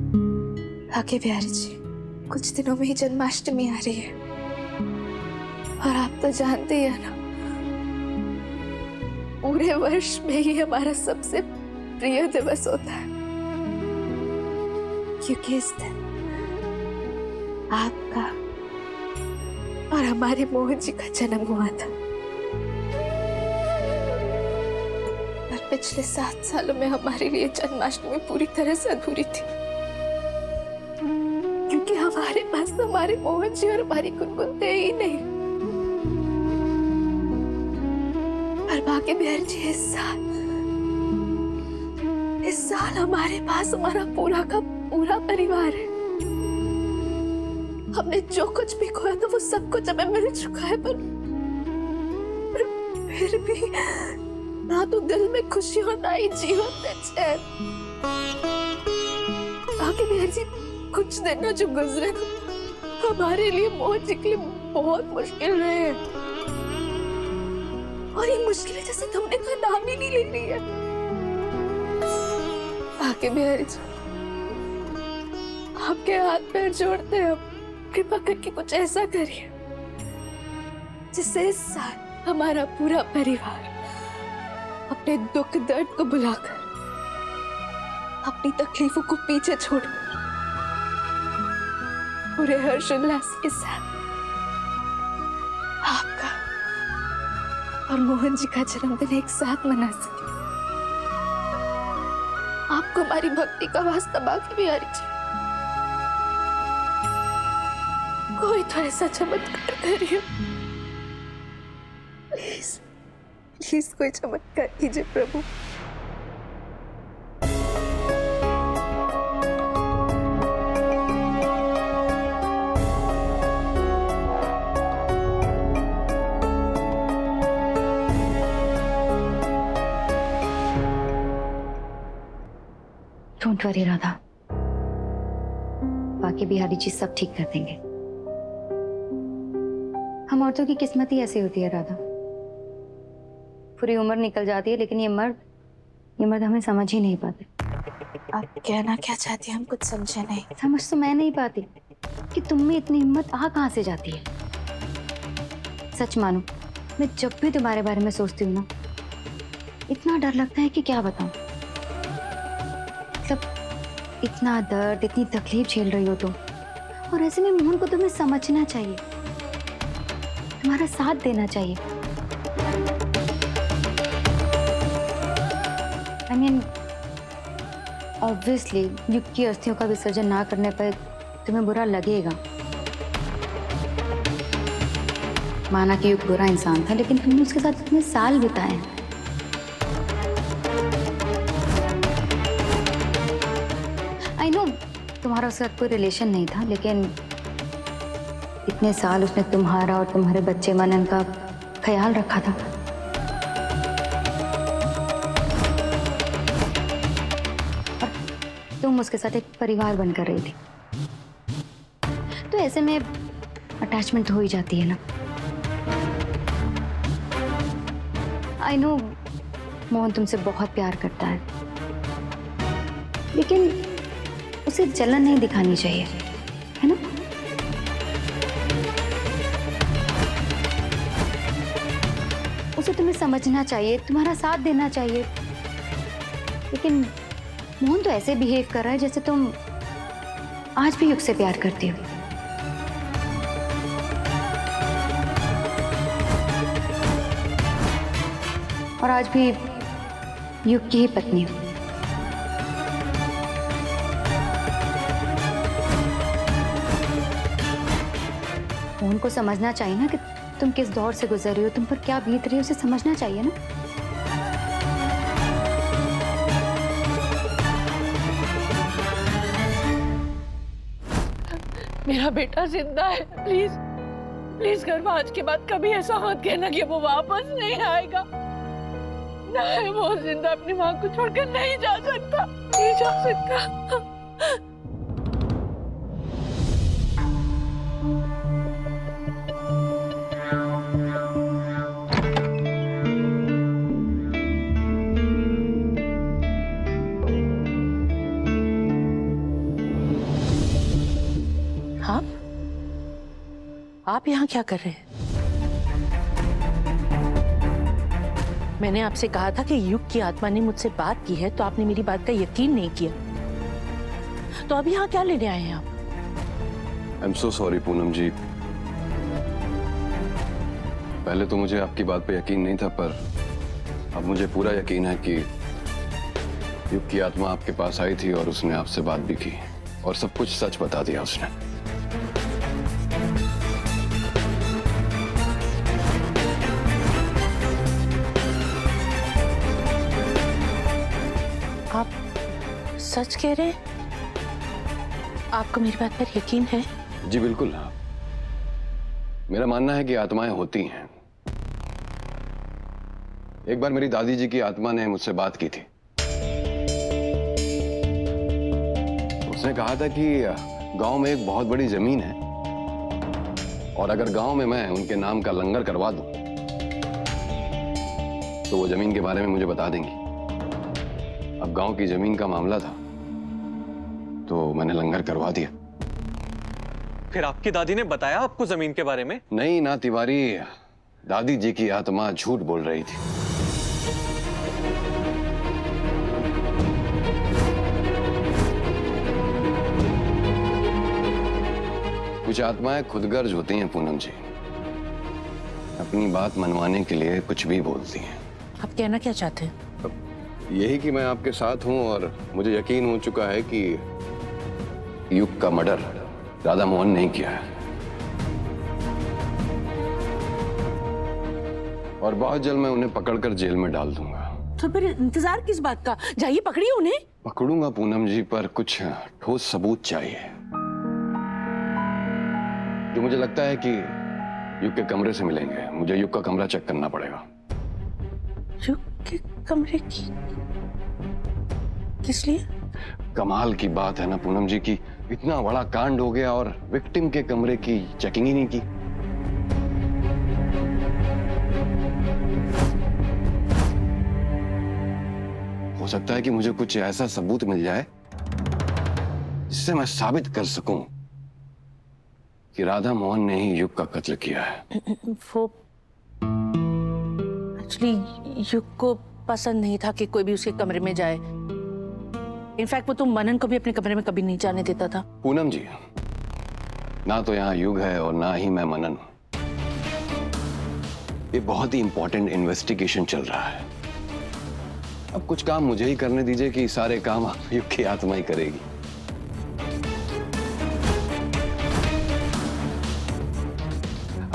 आगे बिहारी जी, कुछ दिनों में ही जन्माष्टमी आ रही है और आप तो जानते ही हैं ना, पूरे वर्ष में ही हमारा सबसे प्रिय दिवस होता है, क्योंकि इस दिन आपका और हमारे मोहन जी का जन्म हुआ था। पर पिछले 7 सालों में हमारे लिए जन्माष्टमी पूरी तरह से अधूरी थी, क्योंकि हमारे पास तो हमारे मोहन जी और हमारी गुनगुन थे ही नहीं। पर भाग्य बिहारी जी, इस साल हमारे पास हमारा पूरा का पूरा परिवार है। हमने जो कुछ भी खोया था वो सब कुछ हमें मिल चुका है, पर फिर भी ना तो दिल में खुशी हो, ना ही जीवन में चैन। भाग्य बिहारी जी, कुछ दिन जो गुजरे हमारे लिए, मोहन जी के लिए बहुत मुश्किल रहे हैं, और ये मुश्किलें जैसे तुमने कोई नाम ही नहीं ले रही है। भाग्य बिहारी जी, आपके हाथ पैर जोड़ते हैं, कृपा करके कुछ ऐसा करिए जिससे इस साल हमारा पूरा परिवार अपने दुख दर्द को भुलाकर, अपनी तकलीफों को पीछे छोड़कर पूरे हर्ष उल्लास के साथ आपका और मोहन जी का जन्मदिन एक साथ मना सके। आपको हमारी भक्ति का वास्ता भाग्य बिहारी जी, कोई तो ऐसा चमत्कार करिए, प्लीज प्लीज कोई चमत्कार कीजिए प्रभु। डोंट वरी राधा, बाकी बिहारी जी सब ठीक कर देंगे। हम औरतों की किस्मत ही ऐसी होती है राधा, पूरी उम्र निकल जाती है लेकिन ये मर्द हमें समझ ही नहीं पाते। आप कहना क्या चाहती हैं, हम कुछ समझे नहीं। समझ तो मैं नहीं पाती कि तुम में इतनी हिम्मत कहाँ से जाती है। सच मानो, मैं जब भी तुम्हारे बारे में सोचती हूँ ना, इतना डर लगता है कि क्या बताऊं। मतलब इतना दर्द, इतनी तकलीफ झेल रही हो तुम, और ऐसे में मोहन को तुम्हें समझना चाहिए, तुम्हारा साथ देना चाहिए। I mean, obviously, युग की अस्थियों का विसर्जन ना करने पर तुम्हें बुरा लगेगा। माना कि युग बुरा इंसान था, लेकिन तुमने उसके साथ इतने साल बिताए हैं। I know, तुम्हारा उसके साथ कोई रिलेशन नहीं था, लेकिन इतने साल उसने तुम्हारा और तुम्हारे बच्चे मनन का ख्याल रखा था। और तुम उसके साथ एक परिवार बनकर रही थी, तो ऐसे में अटैचमेंट हो ही जाती है ना। आई नो मोहन तुमसे बहुत प्यार करता है, लेकिन उसे जलन नहीं दिखानी चाहिए, है ना। उसे तुम्हें समझना चाहिए, तुम्हारा साथ देना चाहिए, लेकिन मोहन तो ऐसे बिहेव कर रहा है जैसे तुम आज भी युग से प्यार करती हो, और आज भी युग की ही पत्नी हो। मोहन को समझना चाहिए ना कि तुम किस दौर से गुजर रही हो, तुम पर क्या बीत रही है, उसे समझना चाहिए ना। मेरा बेटा जिंदा है, प्लीज प्लीज गर्मा, आज के बाद कभी ऐसा मत कहना कि वो वापस नहीं आएगा। नहीं, वो जिंदा अपनी माँ को छोड़कर नहीं जा सकता, नहीं जा सकता। आप यहाँ क्या कर रहे हैं? मैंने आपसे कहा था कि युग की आत्मा ने मुझसे बात की है, तो आपने मेरी बात का यकीन नहीं किया। तो अब यहाँ क्या लेने आए हैं आप? I am so sorry Poonam ji. पहले तो मुझे आपकी बात पे यकीन नहीं था, पर अब मुझे पूरा यकीन है कि युग की आत्मा आपके पास आई थी और उसने आपसे बात भी की और सब कुछ सच बता दिया उसने। आप सच कह रहे हैं? आपको मेरी बात पर यकीन है? जी बिल्कुल। मेरा मानना है कि आत्माएं होती हैं। एक बार मेरी दादी जी की आत्मा ने मुझसे बात की थी। उसने कहा था कि गांव में एक बहुत बड़ी जमीन है और अगर गांव में मैं उनके नाम का लंगर करवा दूं तो वो जमीन के बारे में मुझे बता देंगी। अब गांव की जमीन का मामला था तो मैंने लंगर करवा दिया। फिर आपकी दादी ने बताया आपको जमीन के बारे में? नहीं ना तिवारी, दादी जी की आत्मा झूठ बोल रही थी। कुछ आत्माएं खुदगर्ज होती हैं पूनम जी, अपनी बात मनवाने के लिए कुछ भी बोलती हैं। आप कहना क्या चाहते हैं? यही कि मैं आपके साथ हूं और मुझे यकीन हो चुका है कि युग का मर्डर राधा मोहन नहीं किया है और बहुत जल्द मैं उन्हें पकड़कर जेल में डाल दूंगा। तो फिर इंतजार किस बात का? जाइए पकड़िए उन्हें। पकड़ूंगा पूनम जी, पर कुछ ठोस सबूत चाहिए जो मुझे लगता है कि युग के कमरे से मिलेंगे। मुझे युग का कमरा चेक करना पड़ेगा। युग के कमरे की? किस लिए? कमाल की बात है ना पूनम जी की इतना बड़ा कांड हो गया और विक्टिम के कमरे की चेकिंग ही नहीं की। हो सकता है कि मुझे कुछ ऐसा सबूत मिल जाए जिससे मैं साबित कर सकूं कि राधा मोहन ने ही युग का कत्ल किया है। वो एक्चुअली युग को पसंद नहीं था कि कोई भी उसके कमरे में जाए। इनफैक्ट वो तो मनन को भी अपने कमरे में कभी नहीं जाने देता था। पूनम जी, ना तो यहाँ युग है और ना ही मैं मनन हूं। ये बहुत ही इंपॉर्टेंट इन्वेस्टिगेशन चल रहा है। अब कुछ काम मुझे ही करने दीजिए कि सारे काम आप युग की आत्मा ही करेगी।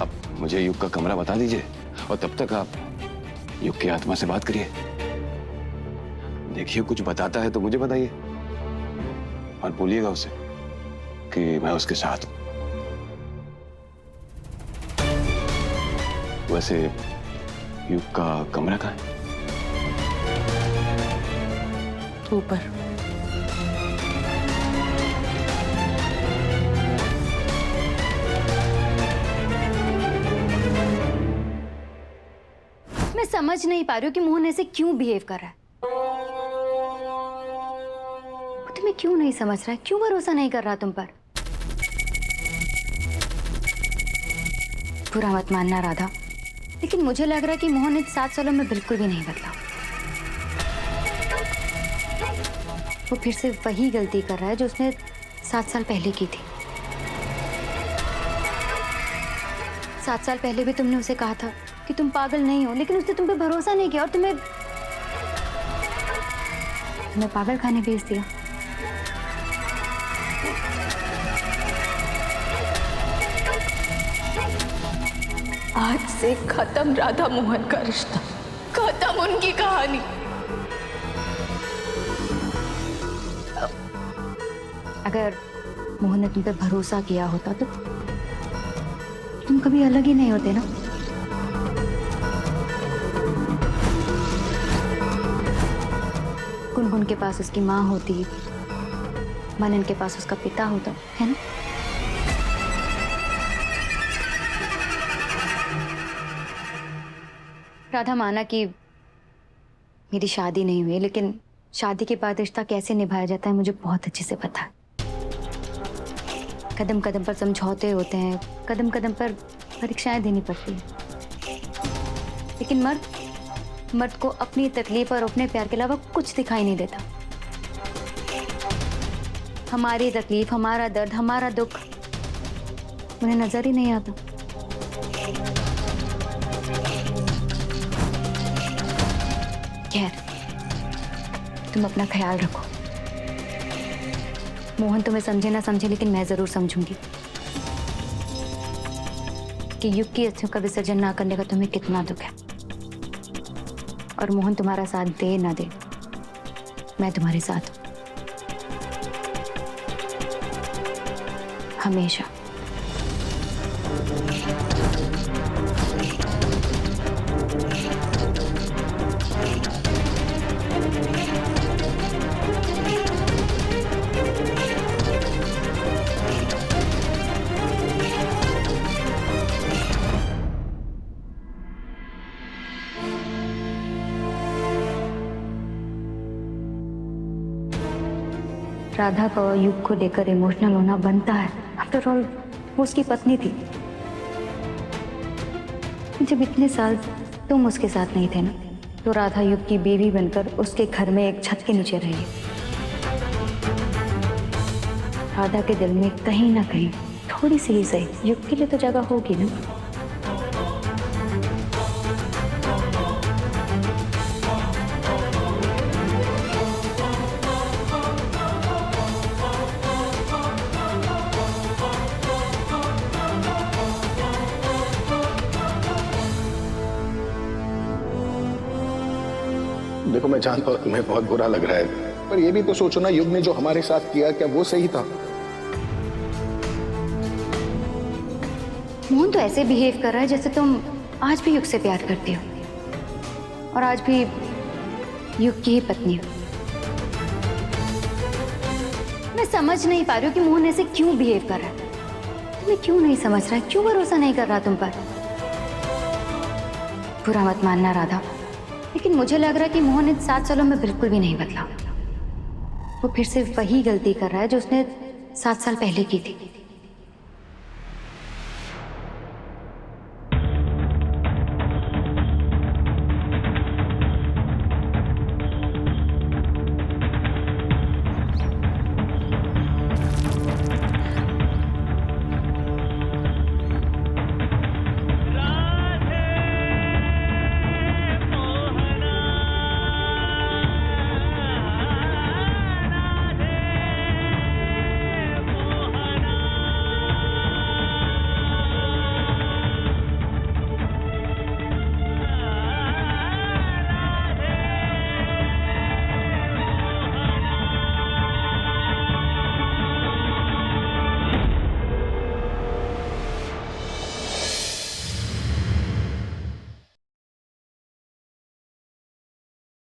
अब मुझे युग का कमरा बता दीजिए और तब तक आप युग की आत्मा से बात करिए। देखिए कुछ बताता है तो मुझे बताइए और बोलिएगा उसे कि मैं उसके साथ हूं। वैसे युग का कमरा कहाँ है? ऊपर। मैं समझ नहीं पा रही हूँ कि मोहन ऐसे क्यों बिहेव कर रहा है। वो तुम्हें क्यों नहीं समझ रहा है, क्यों भरोसा नहीं कर रहा तुम पर। बुरा मत मानना राधा, लेकिन मुझे लग रहा है कि मोहन इन 7 सालों में बिल्कुल भी नहीं बदला। वो फिर से वही गलती कर रहा है जो उसने 7 साल पहले की थी। 7 साल पहले भी तुमने उसे कहा था कि तुम पागल नहीं हो, लेकिन उसने तुम पे भरोसा नहीं किया और तुम्हें पागल खाने भेज दिया। आज से खत्म राधा मोहन का रिश्ता, खत्म उनकी कहानी। अगर मोहन ने तुम पे भरोसा किया होता तो तुम कभी अलग ही नहीं होते ना। गुनगुन के पास उसकी माँ होती, मनन के पास उसका पिता होता, है ना। राधा माना कि मेरी शादी नहीं हुई, लेकिन शादी के बाद रिश्ता कैसे निभाया जाता है मुझे बहुत अच्छे से पता है। कदम कदम पर समझौते होते हैं, कदम कदम पर परीक्षाएं देनी पड़ती हैं। लेकिन मर्द को अपनी तकलीफ और अपने प्यार के अलावा कुछ दिखाई नहीं देता। हमारी तकलीफ, हमारा दर्द, हमारा दुख उन्हें नजर ही नहीं आता। खैर, तुम अपना ख्याल रखो। मोहन तुम्हें समझे ना समझे, लेकिन मैं जरूर समझूंगी कि युग की अस्थियों का विसर्जन ना करने का तुम्हें कितना दुख है। और मोहन तुम्हारा साथ दे ना दे, मैं तुम्हारे साथ हूं हमेशा। राधा का और युग को लेकर इमोशनल होना बनता है। आफ्टर ऑल वो उसकी पत्नी थी। जब इतने साल तुम उसके साथ नहीं थे ना, तो राधा युग की बीवी बनकर उसके घर में एक छत के नीचे रही। राधा के दिल में कहीं ना कहीं थोड़ी सी ही सही युग के लिए तो जगह होगी ना। देखो, मैं जानता हूं तुम्हें बहुत बुरा लग रहा है, पर ये भी तो सोचो ना, युग ने जो हमारे साथ किया क्या वो सही था? मोहन तो ऐसे बिहेव कर रहा है जैसे तुम आज भी युग से प्यार करती हो और आज भी युग की ही पत्नी हो। मैं समझ नहीं पा रही हूँ कि मोहन ऐसे क्यों बिहेव कर रहा है। तुम्हें क्यों नहीं समझ रहा है, क्यों भरोसा नहीं कर रहा तुम पर? बुरा मत मानना राधा, लेकिन मुझे लग रहा है कि मोहन इन 7 सालों में बिल्कुल भी नहीं बदला। वो फिर से वही गलती कर रहा है जो उसने 7 साल पहले की थी।